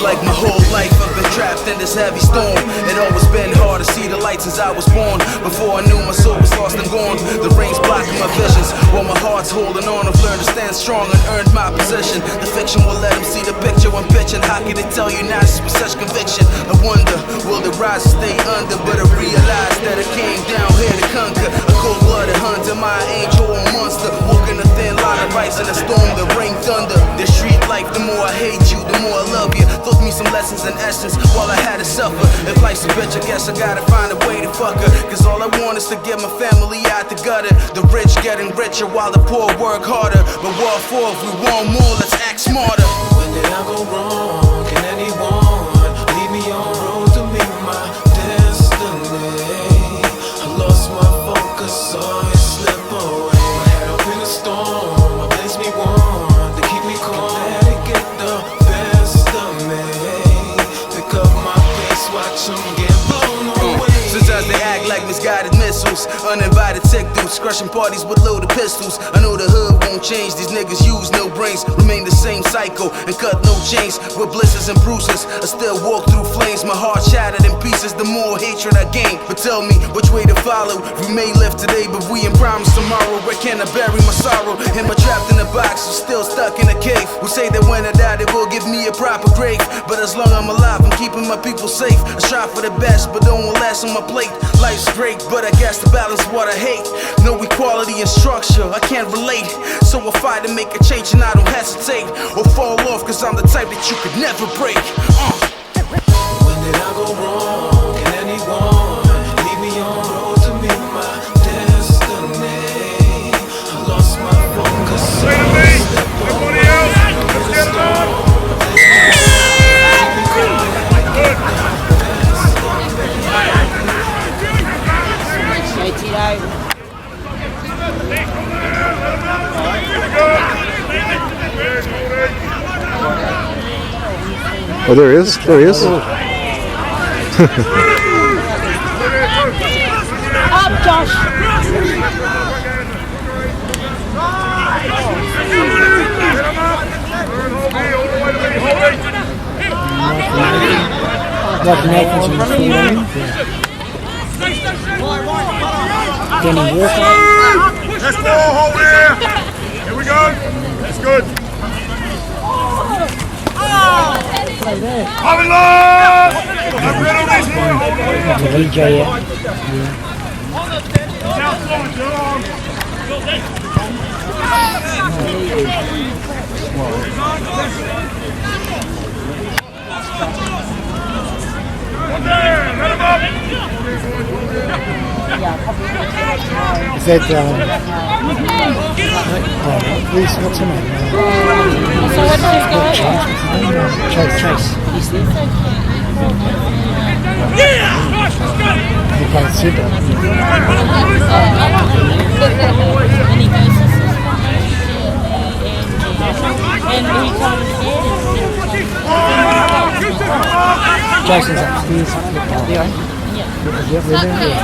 like my whole life I've been trapped in this heavy storm. It always been hard to see the light since I was born. Before I knew my soul was lost and gone, the rain's blocking my visions, while my heart's holding on. I've learned to stand strong and earned my position. The fiction will let them see the picture I'm pitching. How can they tell you now with such conviction? I wonder, will the rise stay under? But I realized that I came down here to conquer. A cold-blooded hunter, my angel or monster, walking a thin line of ice in a storm that rain thunder. The street life, the more I hate you, the more I love you. Taught me some lessons in essence while I had to suffer. If life's a bitch, I guess I gotta find a way to fuck her. Cause all I want is to get my family out the gutter. The rich getting richer while the poor work harder. But what for? If we want more, let's act smarter. When did I go wrong? Can anyone lead me on road to meet my destiny? I lost my focus, saw it slip away. My head up in a storm, my place me warm to keep me calm. Let it get the best of me. Pick up my pace, watch them get blown away. Sometimes they act like misguided missiles, uninvited tech dudes, crushing parties with loaded pistols. I know the hood won't change, these niggas use no brains, remain the same cycle and cut no chains. With blisters and bruises, I still walk through flames. My heart shattered in pieces, the more hatred I gain. But tell me which way to follow. We may live today, but we ain't promised tomorrow. Where can I bury my sorrow? Am I trapped in a box or still stuck in a cave? Who say that when I die they will give me a proper grave? But as long as I'm alive, I'm keeping my people safe. I strive for the best, but don't want less on my plate. Life's great, but I guess the balance is what I hate. No equality and structure, I can't relate. So I fight to make a change and I don't hesitate or fall off, cause I'm the type that you could never break. When did I go wrong? Can anyone lead me on road to meet my destiny? I lost my focus. Everybody else, let's get it on. Oh, there is. There he is. Up, Josh. What Nathan's in the Danny Walker. Let's ball hold here. Here we go. That's good. Play there. Coming long. That's a VJ, yeah. Is that, what's her name? So what did you go? Chase. He's there. He plays super. And he comes Jason's upstairs. Yeah, we're there.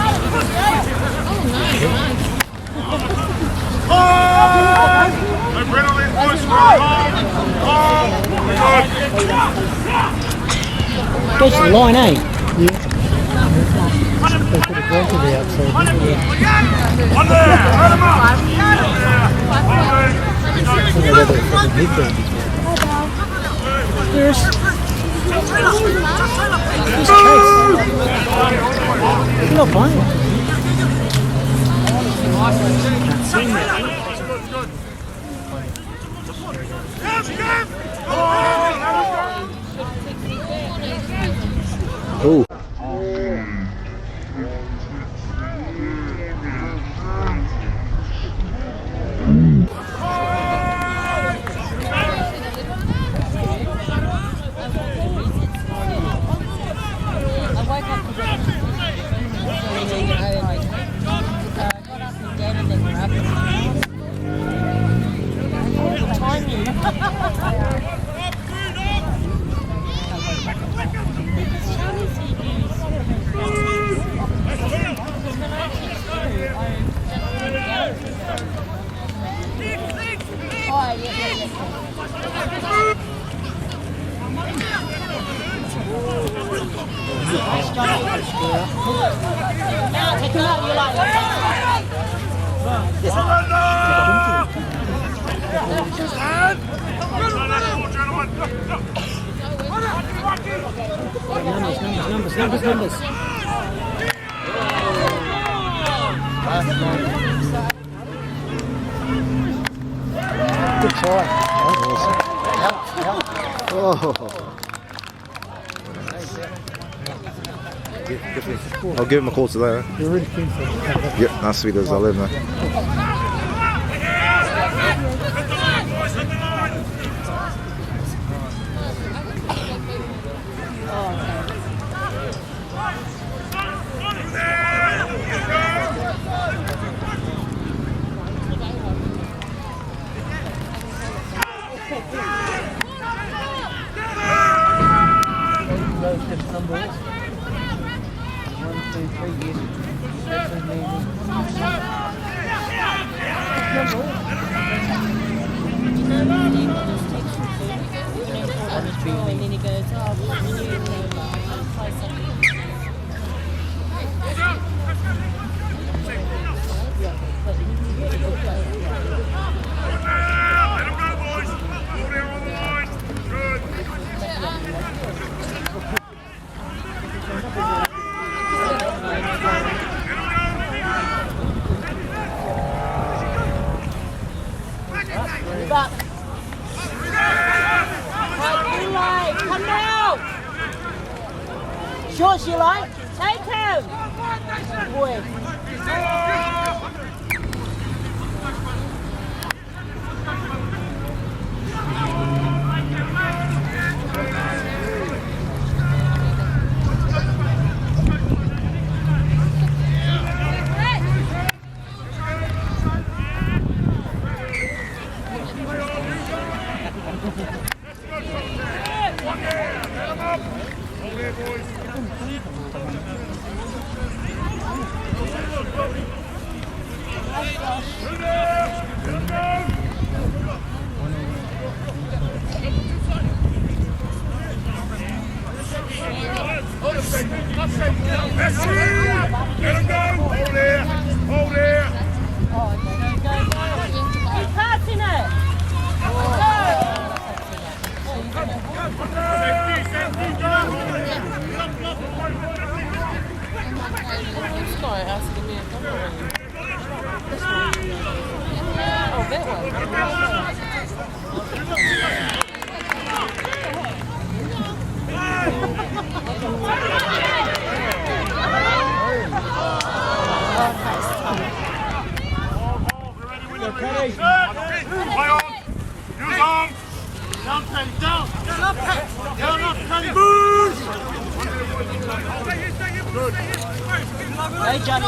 Goes to the line, eh? Yeah. They could have gone to the outside. Yeah. One there, hurt him up. I don't know whether it's fucking big there. There's Chase. He's not playing. Can't see him. Oh. Numbers. Good try. Oh. I'll give him a call today. You're really keen for it. Yep, nice sweet as I live, man. Numbers. 1, 2, 3, and then he goes, oh, you try something. Come now! Shorts you like? Take him! Boy. Hey, Johnny.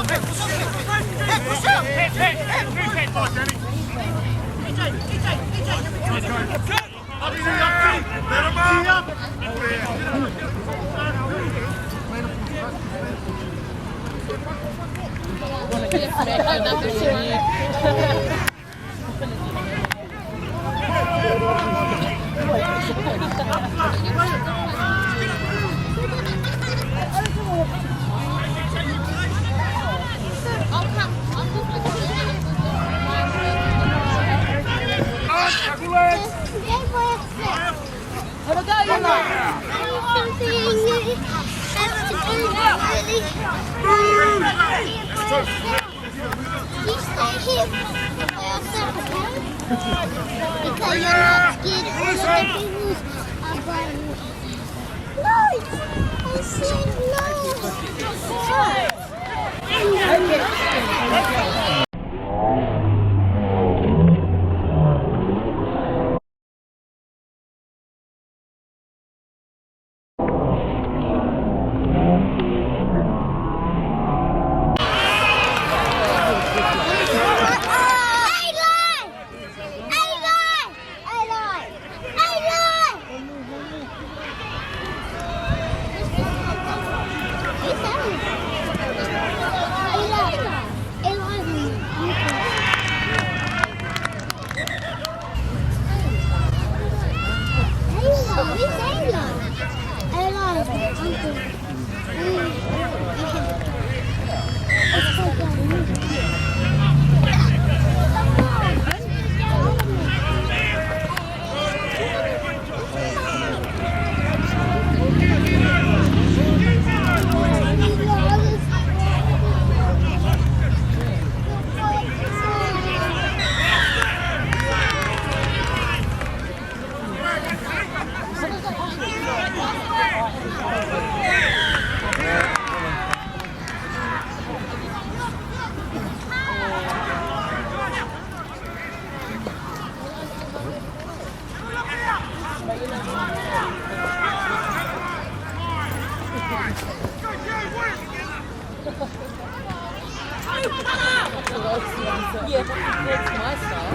Yeah, that's my style.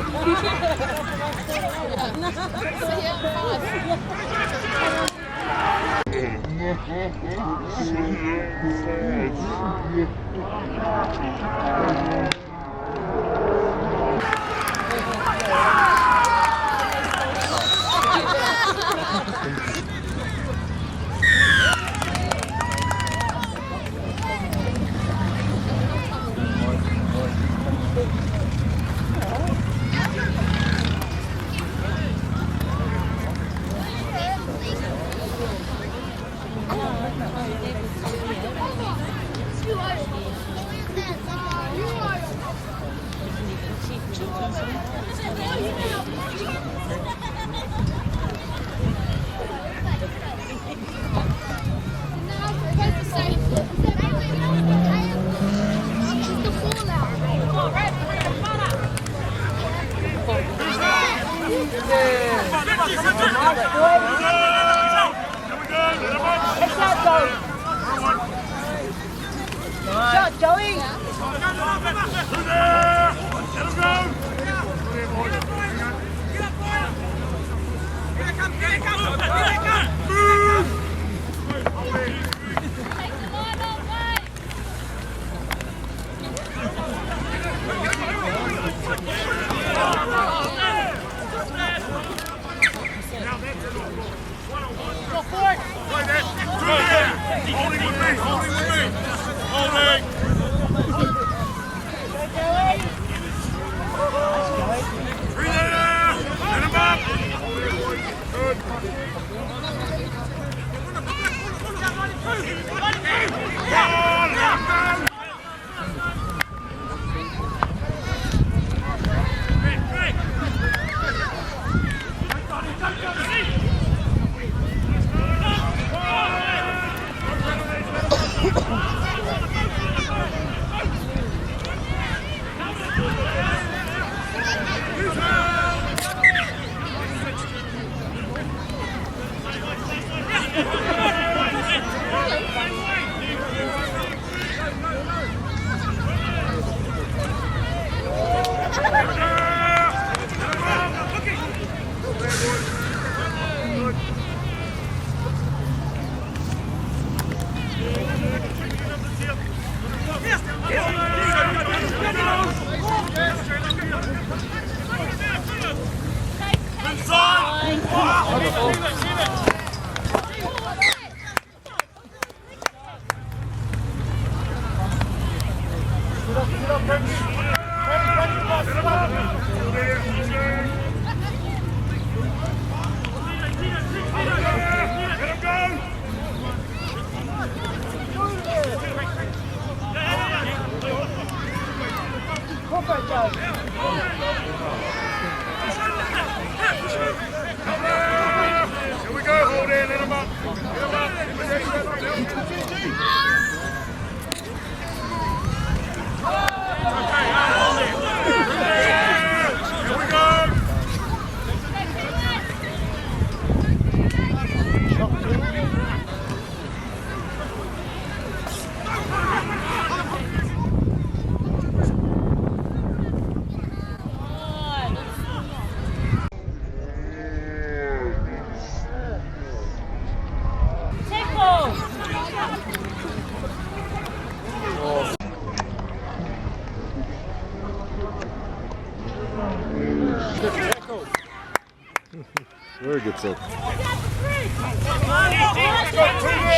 Very good set.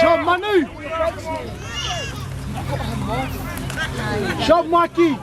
Shove Manu! Shove Mikey!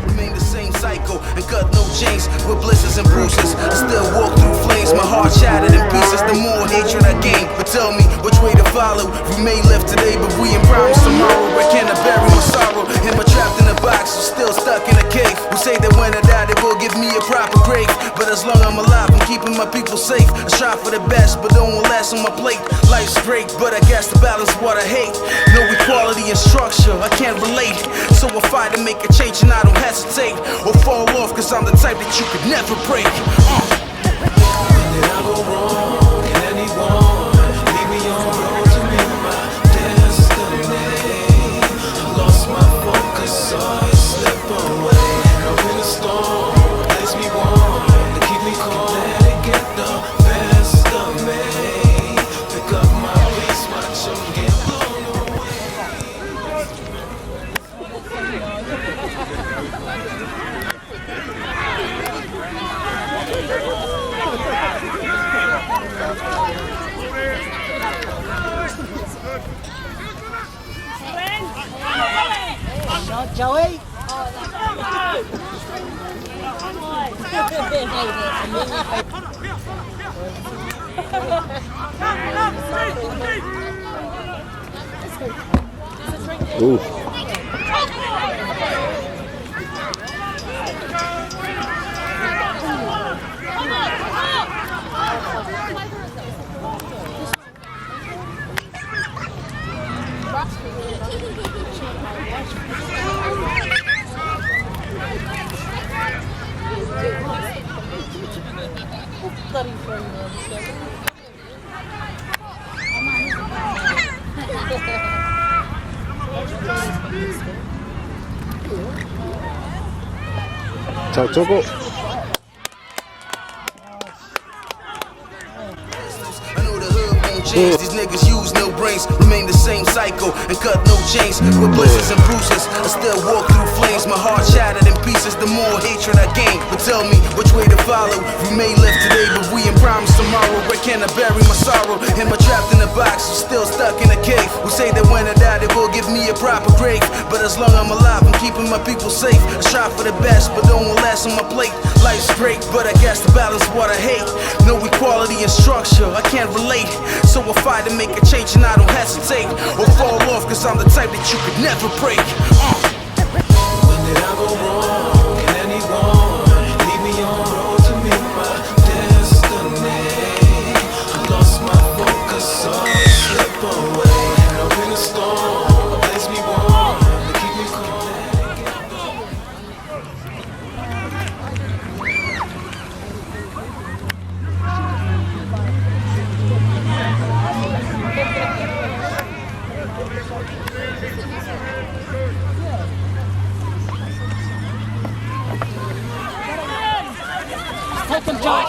Remain the same cycle and cut no change. with blisters and bruises. I still walk through flames, my heart shattered in pieces. The more hatred I gain, but tell me which way to follow. We may live today, but we ain't promised tomorrow. Where can I bury my sorrow? Am I trapped in a box or still stuck in a cave? Who say that when I die they will give me a proper grave? But as long as I'm alive, I'm keeping my people safe. I strive for the best, but don't want less on my plate. Life's great, but I guess the balance what I hate. No equality and structure, I can't relate. So I fight to make a change and I don't hesitate or fall off, cause I'm the type that you could never break. When did I go wrong? Can anyone lead me on the road to meet my destiny? I lost my focus, saw it slip away. Up in a storm, place me warm to keep me calm. Let it get the best of me. Pick up my pace, watch them get blown away. Shot, Joey. Ooh. Bloody funny. 자, 저거. These niggas use no brains, remain the same cycle and cut no chains. With blisters and bruises, I still walk through flames. My heart shattered in pieces, the more hatred I gain. But tell me which way to follow. We may live today, but we ain't promised tomorrow. Where can I bury my sorrow? Am I trapped in a box or still stuck in a cave? Who say that when I die they will give me a proper grave? But as long as I'm alive, I'm keeping my people safe. I strive for the best, but don't want less on my plate. Life's great, but I guess the balance what I hate. No equality and structure, I can't relate. So I fight to make a change and I don't hesitate or fall off, cause I'm the type that you could never break. When did I go wrong? Can anyone lead me on the road to meet my destiny? I lost my focus, saw it slip away. Up in a storm, place me warm to keep me calm. Take him, Joey.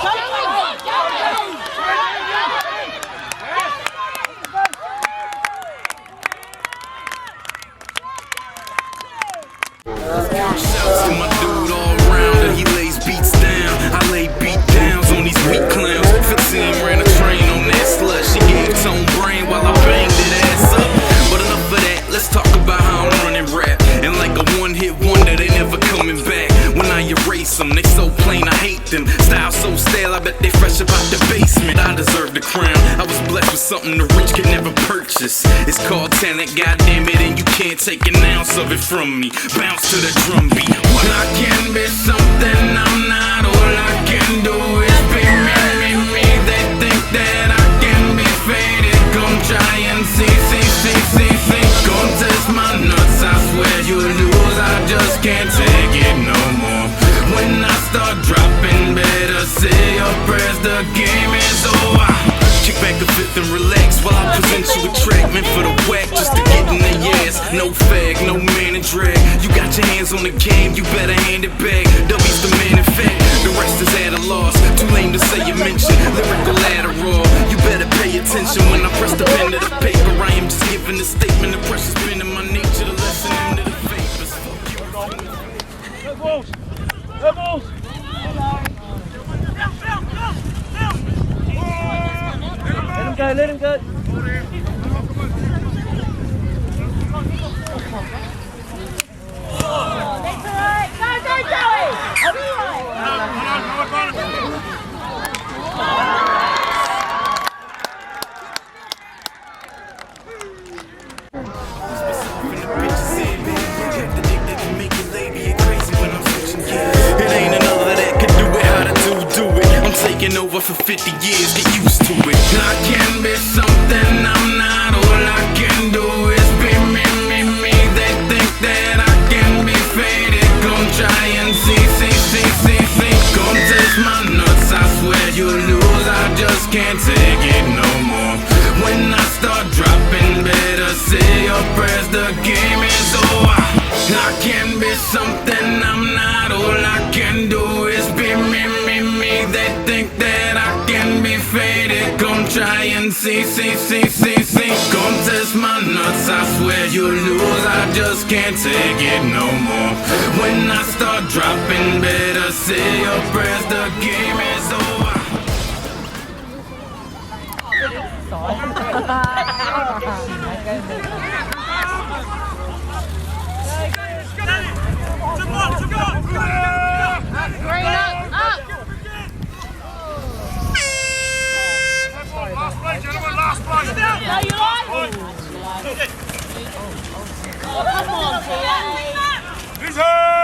Shouts to my dude all around, and he lays beats down. I lay beat downs on these weak clowns. Fitzy ran a train on that slut. She gave tone brain while I banged it ass up. But enough of that, let's talk about how I'm running rap. And like a one-hit wonder, they never coming back. When I erase them, they so plain I hate them. Style so stale, I bet they fresh up out the basement. I deserve the crown. I was blessed with something the rich could never purchase. It's called talent, goddamn it, and you can't take an ounce of it from me. Bounce to the drum beat. Well, I can be something I'm not. All I can do is be me. They think that I can be faded. Come try and see. Gon' test my nuts, I swear you lose. I just can't take it no more. When I start dropping, better say your prayers, the game is over. Kick back a fifth and relax while I present you a track meant for the whack, just to get in the ass. No fag, no man and drag. You got your hands on the game, you better hand it back. W's the man in fact, the rest is at a loss. Too lame to say you mention lyrical Adderall. You better pay attention when I press the pen to the paper. I am just giving a statement. The pressure's been in my nature to listen into the favors. Fuck you. Go balls! Go balls! Let him go. That's alright. Go, Joey. I'll be right. for 50 years, get used to it. I can be something I'm not, all I can do is be me. They think that I can be faded, gon' try and see. Gon' test my nuts, I swear you'll lose, I just can't take it no more. When I start dropping, better say your prayers, the game is over. I can be something I'm not, all I can do is be me. They think that I can be faded, come try and see. Come test my nuts, I swear you'll lose, I just can't take it no more. When I start dropping, better say your prayers, the game is over. Last play. No, you like? Oh, come on, Tia. He's out!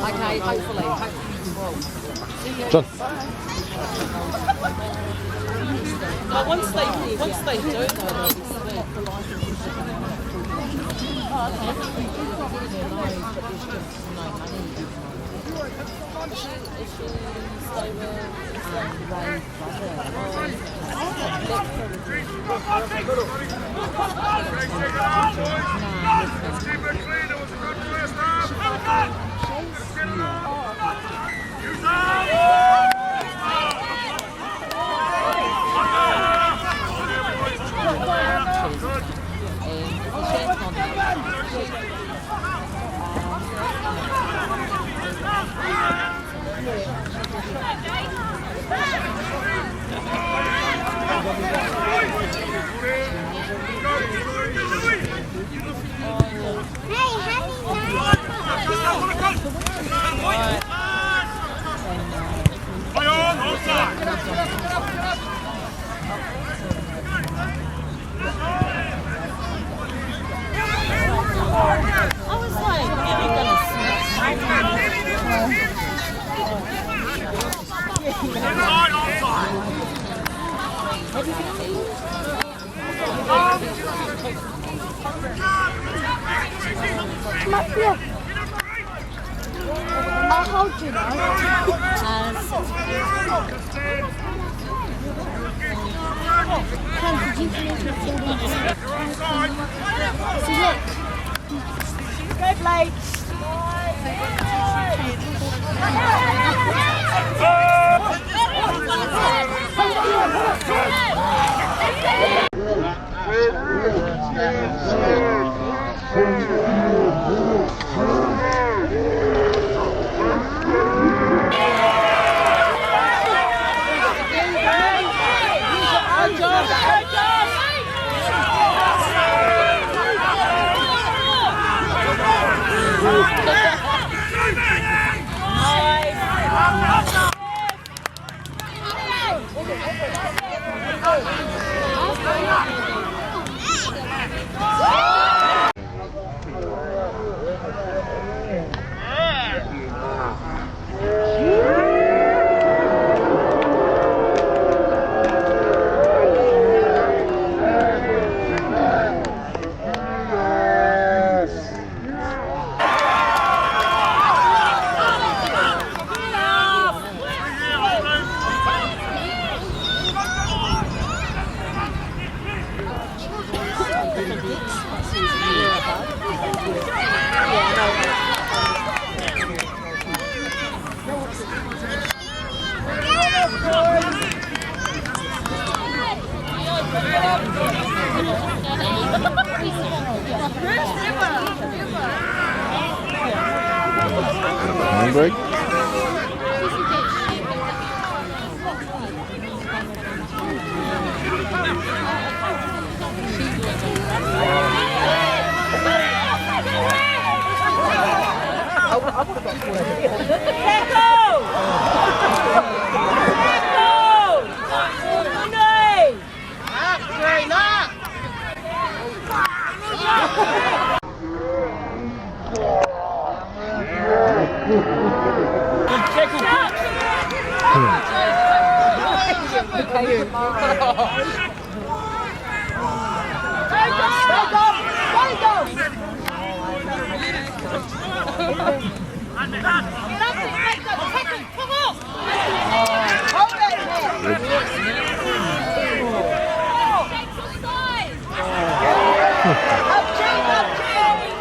Okay, hopefully. John. But once they do, Keep it clean, it was a good first half. I was like, you're gonna Come up here. I'll hold you now. Did you finish your children's? See, look. Red light.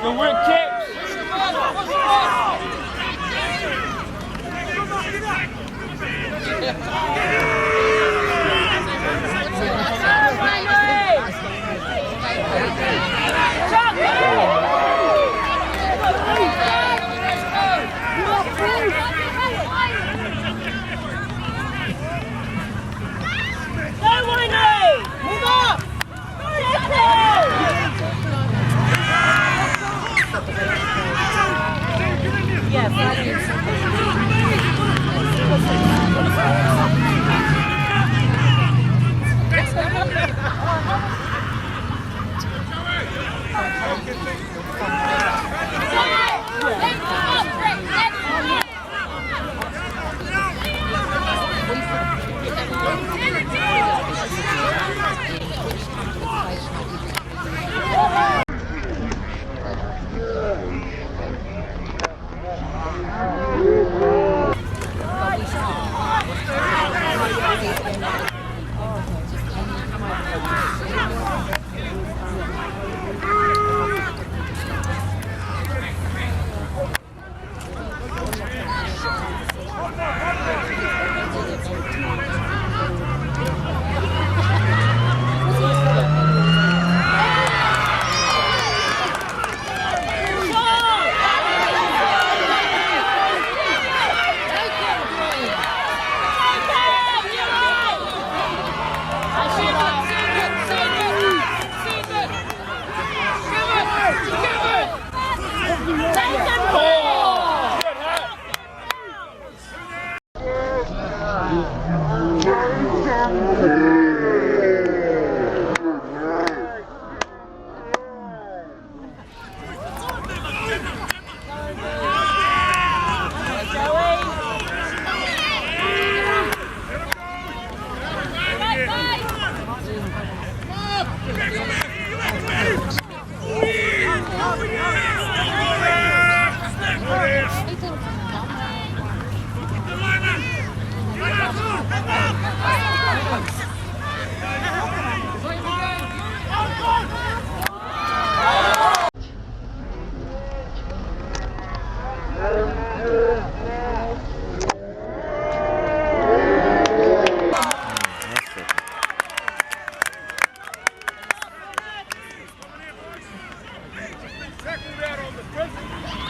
Good work, kick.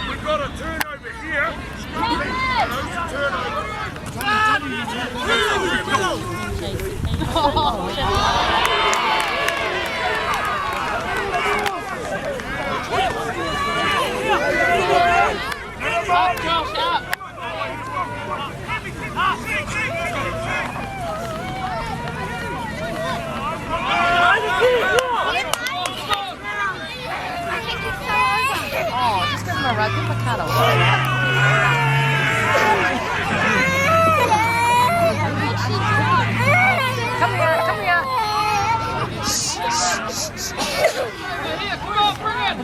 We've got a turnover here. Just give him a rug, give him a cuddle. Come here, come here. Come on, bring it.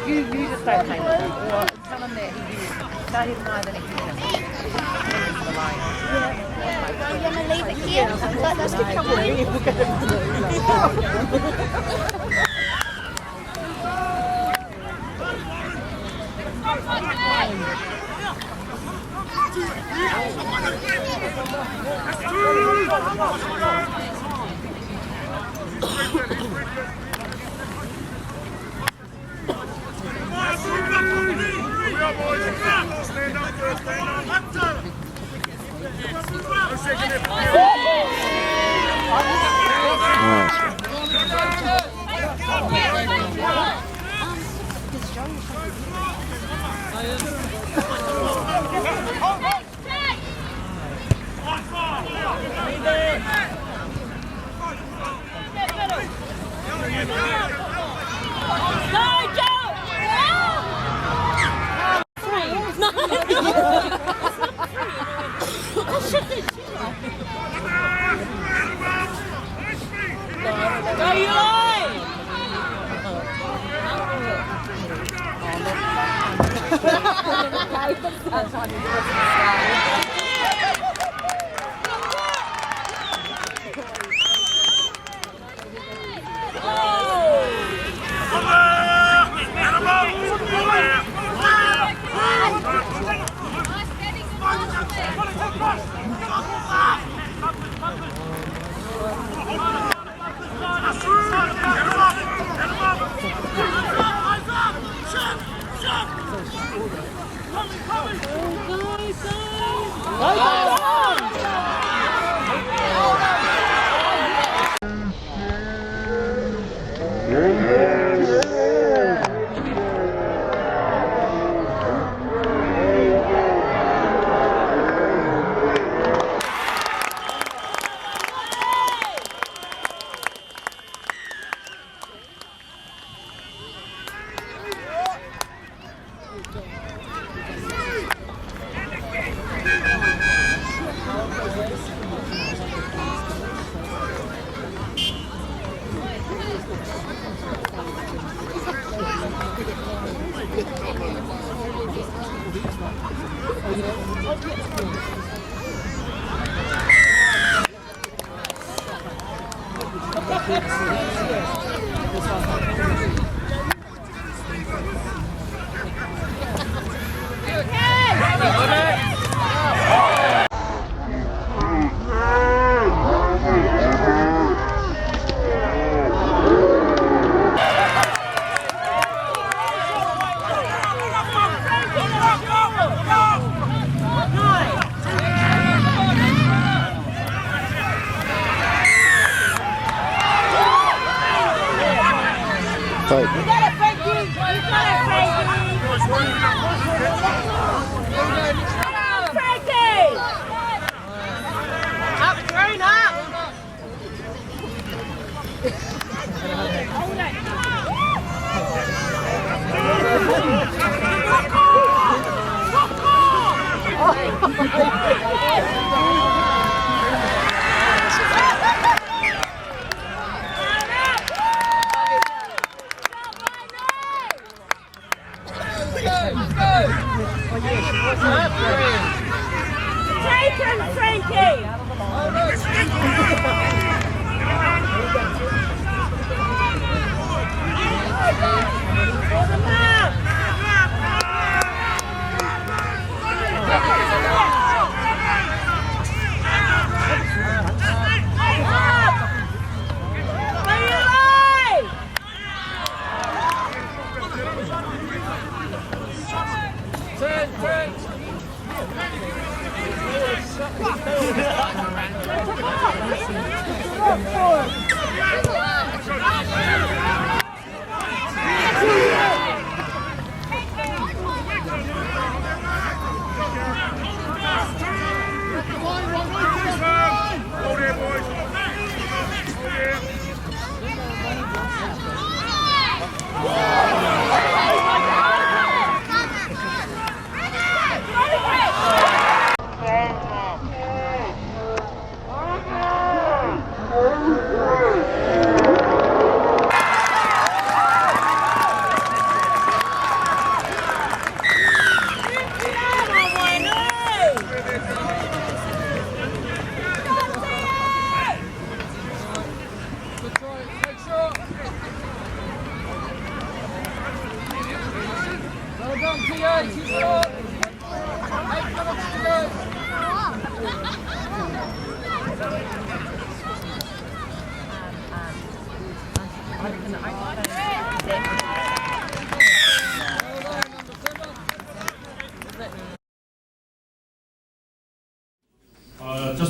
You just don't hang with him, or tell him that he tell him no, then he can Are you going to leave it here? Let us come Let's go! go, boys. Stand up first, stand up. No shaking it.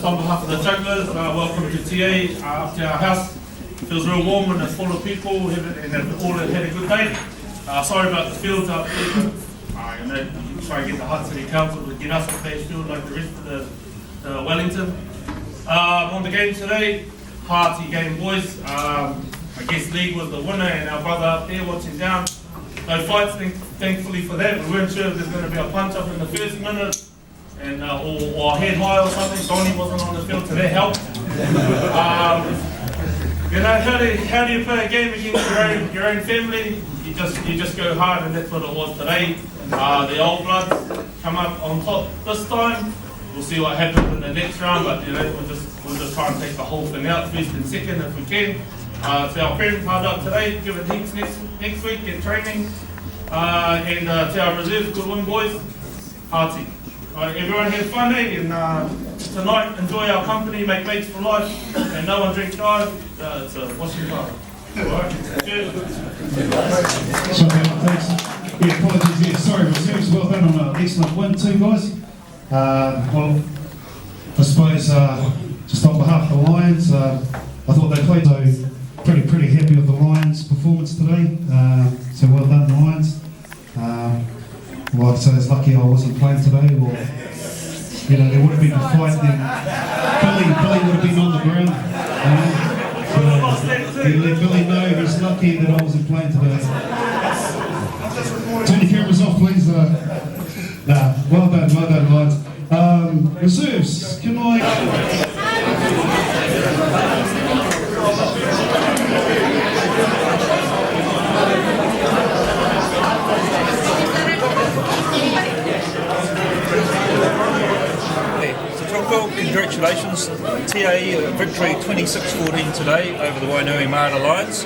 on behalf of the jugglers, welcome to TA, up to our house. Feels real warm and it's full of people and they've all had a good day. Sorry about the fields out there, but you know, try and get the Hutt City Council to get us a beige field like the rest of the Wellington. On the game today, hearty game, boys. I guess League was the winner and our brother up there watching down. No fights, thankfully for that. We weren't sure if there's going to be a punch up in the first minute and or a head high or something. Donnie wasn't on the field, so that helped. You know, how do you play a game against your own family? You just go hard, and that's what it was today. The old bloods come up on top this time. We'll see what happens in the next round, but you know, we'll just try and take the whole thing out, first and second if we can. To our friends hard up today, give it heaps next week, get training. And to our reserves, good win, boys. Hearty. Everyone have fun, eh? And tonight, enjoy our company, make mates for life, and no one drink drive. It's a washing bar. Alright, cheers. Thanks. Yeah, apologies, yeah, sorry, reserves, well done on an excellent win too, guys. Well, I suppose just on behalf of the Lions, I thought they played so pretty happy with the Lions' performance today. So well done, the Lions. Well, I'd say it's lucky I wasn't playing today, or you know, there would have been a fight then. Billy would have been on the ground. So you let Billy know he's lucky that I wasn't playing today. Turn your cameras off, please. Well done, Lions. Reserves, can I? Congratulations, TA victory 26-14 today over the Wainuiomata Lions.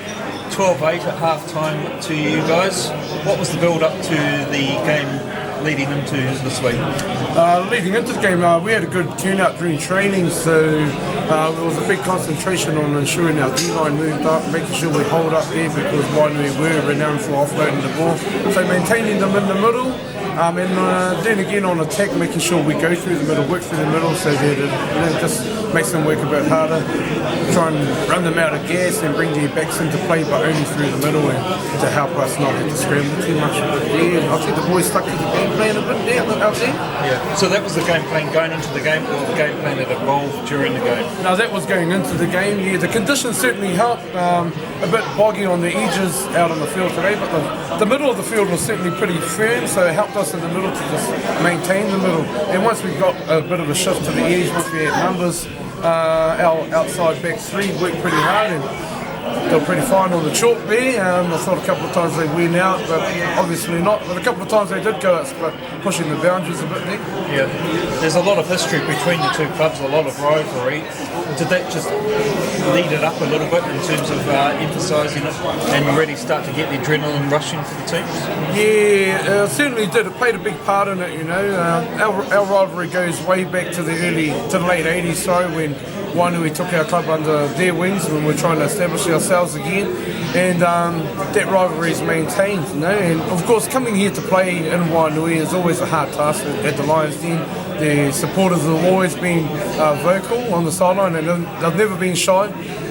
12-8 at half-time to you guys. What was the build-up to the game leading into this week? Leading into the game, we had a good tune-out during training, so there was a big concentration on ensuring our D-line moved up, making sure we hold up there because Wainui were renowned for offloading the ball. So maintaining them in the middle, and then again on attack, making sure we go through the middle, work through the middle, so that it just makes them work a bit harder. Try and run them out of gas and bring their backs into play, but only through the middle, and to help us not have to scramble too much. Yeah, I think the boys stuck to the game plan a bit there, out there. Yeah. So that was the game plan going into the game, or the game plan that evolved during the game? No, that was going into the game. Yeah, the conditions certainly helped. A bit boggy on the edges out on the field today, but the middle of the field was certainly pretty firm, so it helped us in the middle to just maintain the middle. And once we got a bit of a shift to the edge, once we had numbers, our outside back three worked pretty hard, and they were pretty fine on the chalk there. I thought a couple of times they went out, but obviously not. But a couple of times they did go out, but pushing the boundaries a bit there. Yeah, there's a lot of history between the two clubs, a lot of rivalry. Did that just lead it up a little bit in terms of emphasising it and really start to get the adrenaline rushing for the teams? Yeah, it certainly did. It played a big part in it, you know. Our rivalry goes way back to the late 80s, sorry, when Wainui took our club under their wings when we're trying to establish ourselves again, and that rivalry is maintained, you know. And of course, coming here to play in Wainui is always a hard task at the Lions Den. The supporters have always been vocal on the sideline, and they've never been shy.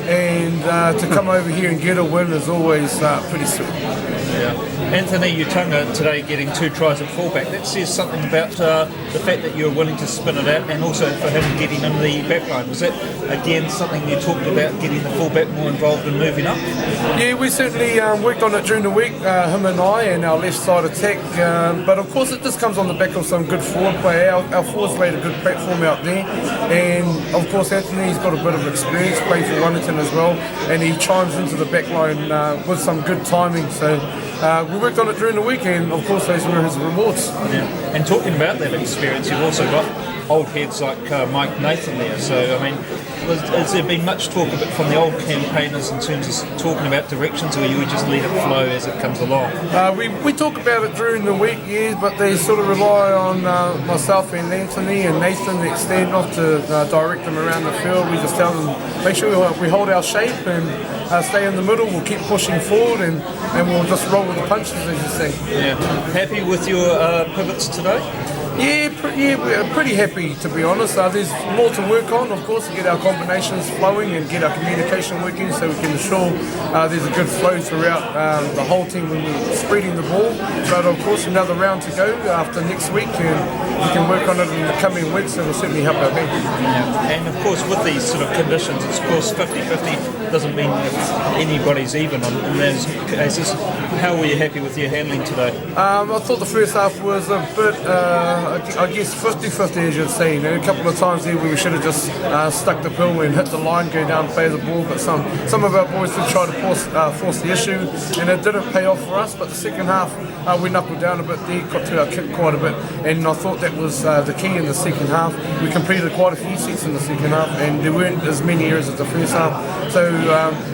And to come over here and get a win is always pretty sweet. Yeah. Anthony Utunga today getting 2 tries at fullback. That says something about the fact that you're willing to spin it out, and also for him getting in the back line. Was that again something you talked about, getting the fullback more involved in moving up? Yeah, we certainly worked on it during the week, him and I, and our left side attack. But of course, it just comes on the back of some good forward play. Our forwards laid a good platform out there, and of course, Anthony's got a bit of experience playing for Wellington as well, and he chimes into the back line with some good timing. So we worked on it during the week, and of course, those were his rewards. Yeah. And talking about that experience, you've also got old heads like Mike Nathan there. So, I mean, has there been much talk of it from the old campaigners in terms of talking about directions, or you would just let it flow as it comes along? We talk about it during the week, yes, but they sort of rely on myself and Anthony and Nathan to extend not to direct them around the field. We just tell them, make sure we hold our shape and stay in the middle. We'll keep pushing forward, and we'll just roll with the punches, as you say. Yeah. Happy with your pivots today? We're pretty happy, to be honest. There's more to work on, of course, to get our combinations flowing and get our communication working so we can ensure there's a good flow throughout the whole team when we're spreading the ball. But of course, another round to go after next week, and we can work on it in the coming weeks, and it'll certainly help our band. Yeah. And of course, with these sort of conditions, it's of course 50-50 doesn't mean anybody's even in those cases. How were you happy with your handling today? I thought the first half was a bit, I guess, 50-50 as you'd say. You know, a couple of times there we should have just stuck the pill and hit the line, go down, play the ball. But some of our boys did try to force the issue, and it didn't pay off for us. But the second half, we knuckled down a bit there, got to our kick quite a bit, and I thought that was the key in the second half. We completed quite a few sets in the second half, and there weren't as many errors as the first half. So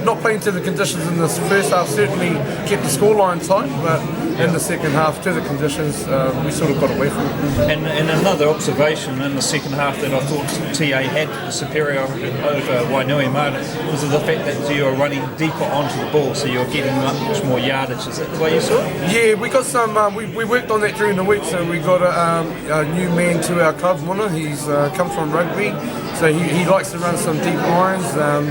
not playing to the conditions in this first half certainly kept the scoreline tight, but in the second half, to the conditions, we sort of got away from it. And another observation in the second half that I thought TA had superiority over Wainuiomata was the fact that you were running deeper onto the ball, so you're getting much more yardage. Is that the way you saw it? Yeah, we got some. We worked on that during the week, so we got a new man to our club, Mona. He's come from Rugby, so he likes to run some deep lines,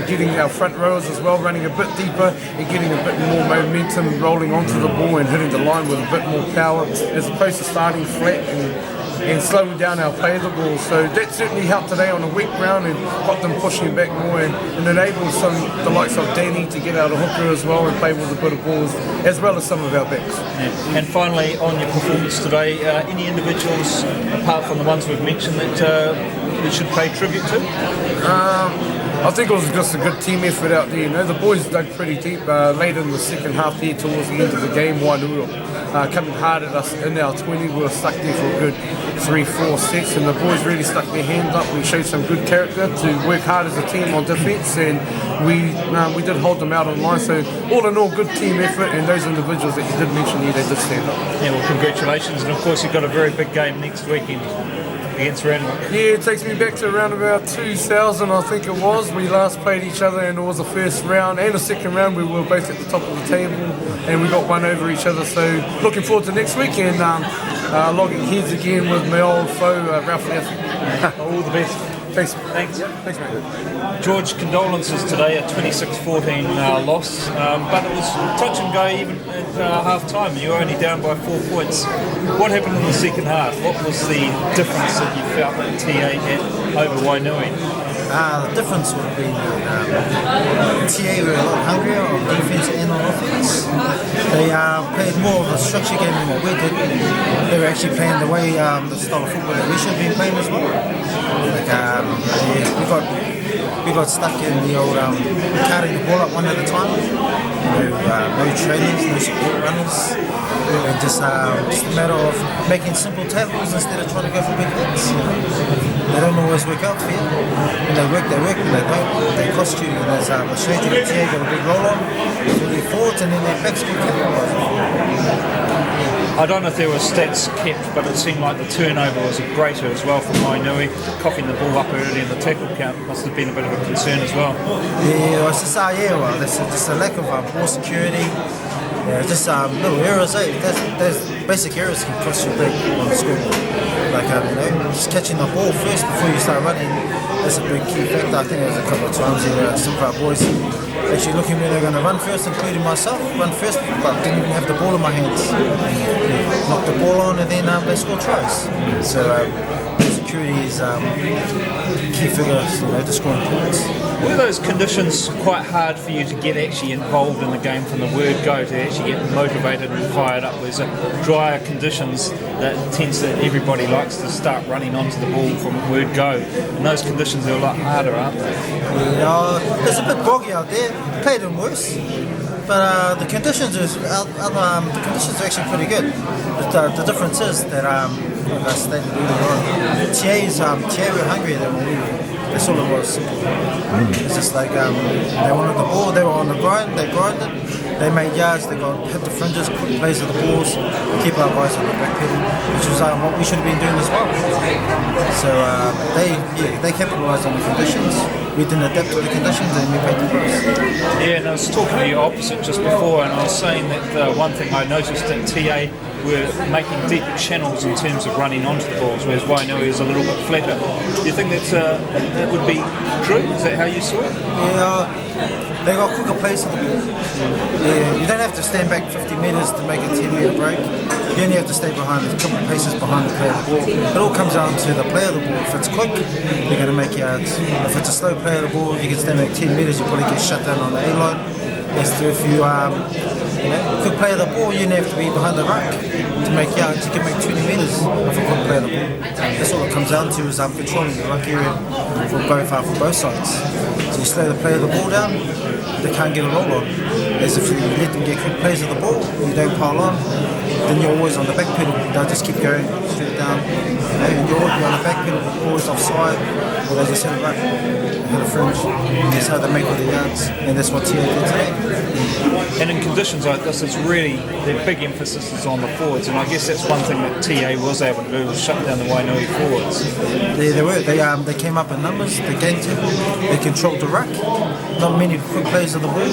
getting our front rowers as well, running a bit deeper and getting a bit more momentum rolling onto the ball and hitting the line with a bit more power, as opposed to starting flat and slowing down our play of the ball. So that certainly helped today on a weak ground and got them pushing back more and enabled the likes of Danny to get out of hooker as well and play with a bit of balls, as well as some of our backs. Yeah. And finally, on your performance today, any individuals, apart from the ones we've mentioned, that we should pay tribute to? I think it was just a good team effort out there. You know, the boys dug pretty deep late in the second half there towards the end of the game. Wainuiomata coming hard at us in our 20. We were stuck there for a good 3-4 sets, and the boys really stuck their hands up and showed some good character to work hard as a team on defence, and we did hold them out on line. So all in all, good team effort, and those individuals that you did mention here, they did stand up. Yeah, well, congratulations, and of course you've got a very big game next weekend against Rugby. Yeah, it takes me back to around about 2000, I think it was. We last played each other, and it was the first round and the second round. We were both at the top of the table, and we got one over each other. So looking forward to next week and logging heads again with my old foe, Ralph Laffy. All the best. Thanks. Thanks, mate. George, condolences today, a 26-14 loss, but it was touch and go even at half time. You were only down by 4 points. What happened in the second half? What was the difference that you felt that TA had over Wainuiomata? The difference would be TA were a lot hungrier on defence and on offence. They played more of a structure game than what we did. They were actually playing the way, the style of football that we should have been playing as well. We got stuck in the old carrying the ball up one at a time. No trainers, no support runners, and just a matter of making simple tackles instead of trying to go for big hits. They don't always work out for you. When they work, when they don't, they cost you. And as I showed you, the TA got a big roll on, so their forwards and then their backs get capitalised. I don't know if there were stats kept, but it seemed like the turnover was greater as well from Wainuiomata. Coughing the ball up early in the tackle count must have been a bit of a concern as well. Yeah, it's just there's just a lack of ball security. Yeah, just little errors. Those basic errors can cost you big on the scoreboard. Just catching the ball first before you start running, that's a big key factor. I think there was a couple of times here some of our boys actually looking where they're going to run first, including myself, but didn't even have the ball in my hands. Knocked the ball on and then they score tries. So security is key figure to scoring points. Were those conditions quite hard for you to get actually involved in the game from the word go, to actually get motivated and fired up? Was it drier conditions that tends that everybody likes to start running onto the ball from word go? And those conditions are a lot harder, aren't they? Yeah, it's a bit groggy out there. Played them worse. But the conditions are actually pretty good. But, the difference is that like I stated earlier on, TA were hungrier than what we were. That's all it was. It's just like they wanted the ball, they were on the grind, they grinded, they made yards, they hit the fringes, quick plays of the balls, keep our guys on the back pedal, which was what we should have been doing as well. So they capitalised on the conditions. We didn't adapt to the conditions and we paid the price. Yeah, and I was talking to you opposite just before, and I was saying that one thing I noticed that TA were making deep channels in terms of running onto the balls, whereas Wainui is a little bit flatter. Do you think that would be true? Is that how you saw it? Yeah, they got quicker pace of the ball. Yeah, you don't have to stand back 50 metres to make a 10-metre break. You only have to stay behind a couple of paces behind the player of the ball. It all comes down to the player of the ball. If it's quick, you're going to make yards. If it's a slow player of the ball, you can stand back 10 metres, you probably get shut down on the A-line. If you quick player of the ball, you don't have to be behind the ruck to make yards. You can make 20 metres of a quick player of the ball. That's all it comes down to is controlling the ruck area for both sides. So you slow the player of the ball down, they can't get a roll on. As if you let them get quick plays of the ball, you don't pile on, then you're always on the back pedal. They'll just keep going straight down. And you're always on the back pedal, always offside, or they just hit a ruck, hit a fringe. That's how they make all the yards, and that's what TA did today. And in conditions like this, it's really, their big emphasis is on the forwards, and I guess that's one thing that TA was able to do, was shut down the Wainui forwards. They were. They came up in numbers, they gained tempo, they controlled the ruck. Not many quick plays of the ball.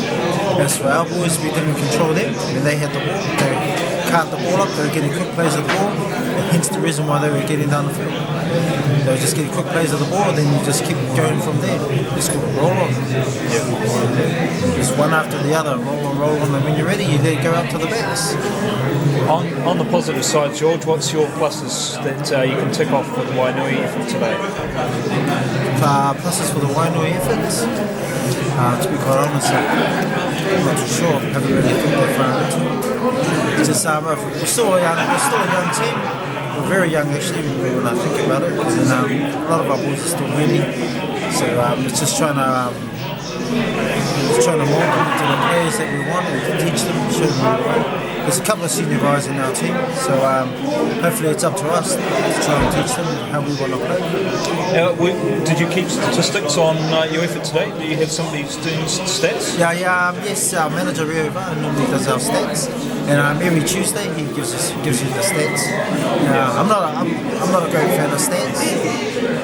As for our boys, we didn't control them. When they had the ball, they cart the ball up, they were getting quick plays of the ball, and hence the reason why they were getting down the field. They were just getting quick plays of the ball, then you just keep going from there. Just roll on. Just one after the other, roll on, and when you're ready, you let it go up to the backs. On the positive side, George, what's your pluses that you can tick off for the Wainui effort today? Pluses for the Wainui effort? To be quite honest, I'm not too sure. I haven't really thought that far into it. It's just, we're still a young team. We're very young actually when I think about it. And a lot of our boys are still learning. So it's just trying to mold them into the players that we want and to teach them, show them the way. There's a couple of senior guys in our team, so hopefully it's up to us to try and teach them how we want to play. Did you keep statistics on your effort today? Do you have some of these students' stats? Yes, our manager Aroha normally does our stats, and every Tuesday he gives you the stats. I'm not a great fan of stats.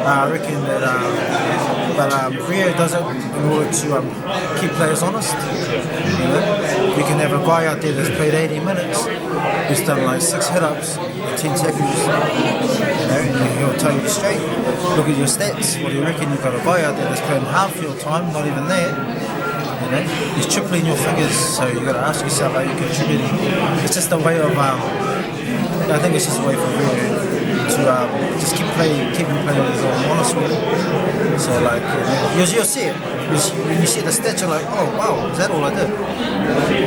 I reckon that, but Rio does it in order to keep players honest. You can have a guy out there that's played 80 minutes, who's done like 6 hit-ups in 10 seconds, and he'll tell you straight, look at your stats, what do you reckon? You've got a guy out there that's playing half field time, not even there, he's tripling your figures, so you've got to ask yourself how you're contributing. It's just a way of, I think it's just a way for Rio to just keep playing honest with it. So like, you'll see it. When you see the stats, you're like, oh wow, is that all I did?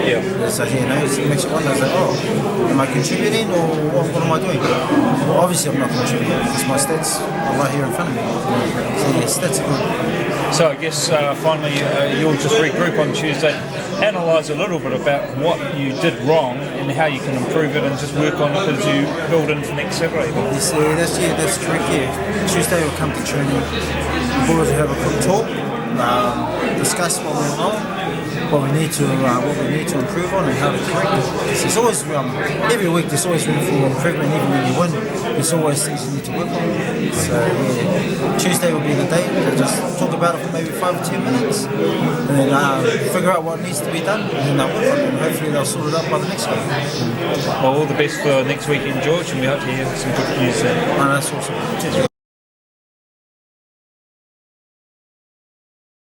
Yeah. So it makes you wonder, like, oh, am I contributing or what am I doing? Well, obviously I'm not contributing because my stats are right here in front of me. So yeah, stats are good. So I guess finally you'll just regroup on Tuesday, analyse a little bit about what you did wrong and how you can improve it and just work on it as you build into next Saturday. That's correct, yeah. Tuesday we'll come to training, the boys will have a quick talk, discuss what went wrong, what we need to improve on and how to correct it. It's always every week there's always room for improvement. Even when you win, there's always things you need to work on. So yeah, Tuesday will be the day to just talk about it for maybe 5 or 10 minutes, and then figure out what needs to be done, and then they'll work on it. And hopefully they'll sort it out by the next week. Well, all the best for next weekend, George, and we hope to hear some good news there. That's awesome. Cheers.